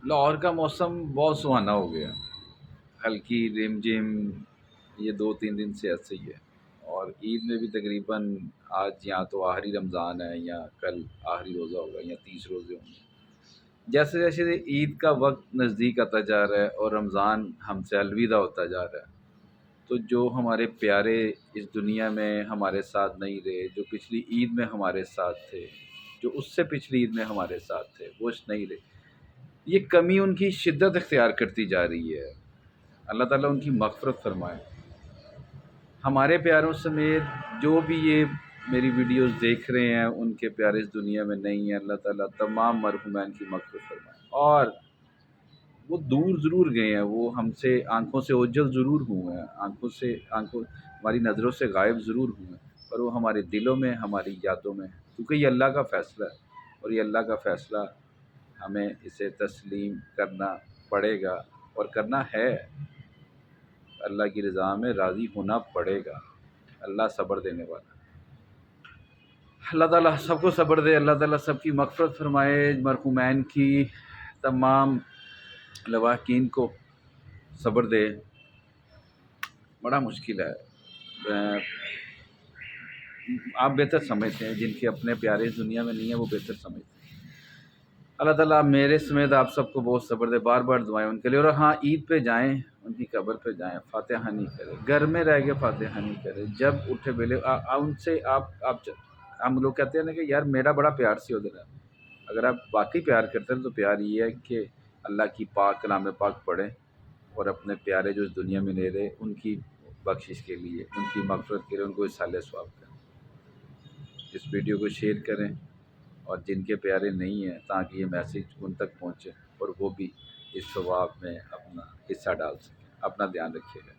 لاہور کا موسم بہت سہانا ہو گیا، ہلکی رم جم، یہ 2 3 دن سے ایسے ہی ہے۔ اور عید میں بھی تقریباً آج یہاں تو آخری رمضان ہے، یا کل آخری روزہ ہوگا، یا 30 روزے ہوں گے۔ جیسے جیسے عید کا وقت نزدیک آتا جا رہا ہے اور رمضان ہم سے الوداع ہوتا جا رہا ہے، تو جو ہمارے پیارے اس دنیا میں ہمارے ساتھ نہیں رہے، جو پچھلی عید میں ہمارے ساتھ تھے، جو اس سے پچھلی عید میں ہمارے ساتھ تھے، وہ نہیں رہے۔ یہ کمی ان کی شدت اختیار کرتی جا رہی ہے۔ اللہ تعالیٰ ان کی مغفرت فرمائے۔ ہمارے پیاروں سمیت جو بھی یہ میری ویڈیوز دیکھ رہے ہیں، ان کے پیارے اس دنیا میں نہیں ہیں، اللہ تعالیٰ تمام مرحومین کی مغفرت فرمائے۔ اور وہ دور ضرور گئے ہیں، وہ ہم سے آنکھوں سے اوجھل ضرور ہوئے ہیں، آنکھوں ہماری نظروں سے غائب ضرور ہوئے ہیں، پر وہ ہمارے دلوں میں، ہماری یادوں میں ہیں، کیونکہ یہ اللہ کا فیصلہ ہے، اور یہ اللہ کا فیصلہ ہمیں اسے تسلیم کرنا پڑے گا، اور کرنا ہے۔ اللہ کی رضا میں راضی ہونا پڑے گا۔ اللہ صبر دینے والا ہے۔ اللہ تعالیٰ سب کو صبر دے، اللہ تعالیٰ سب کی مغفرت فرمائے، مرحومین کی تمام لواحقین کو صبر دے۔ بڑا مشکل ہے، آپ بہتر سمجھتے ہیں، جن کے اپنے پیارے اس دنیا میں نہیں ہیں وہ بہتر سمجھتے ہیں۔ اللہ تعالیٰ میرے سمیت آپ سب کو بہت صبر دے، بار بار دعائیں ان کے لیے۔ اور ہاں، عید پہ جائیں، ان کی قبر پہ جائیں، فاتحہ نہیں کرے، گھر میں رہ کے فاتحہ نہیں کرے، جب اٹھے بیلے ان سے ہم لوگ کہتے ہیں نا کہ یار میرا بڑا پیار سے ادھر ہے۔ اگر آپ واقعی پیار کرتے ہیں تو پیار یہ ہے کہ اللہ کی پاک کلام پاک پڑھیں، اور اپنے پیارے جو اس دنیا میں لے رہے ان کی بخشش کے لیے، ان کی مغفرت کے لیے ان کو اصالِ ثواب کریں۔ اس ویڈیو کو شیئر کریں، اور جن کے پیارے نہیں ہیں تاکہ یہ میسیج ان تک پہنچے، اور وہ بھی اس ثواب میں اپنا حصہ ڈال سکیں۔ اپنا دھیان رکھیے گا۔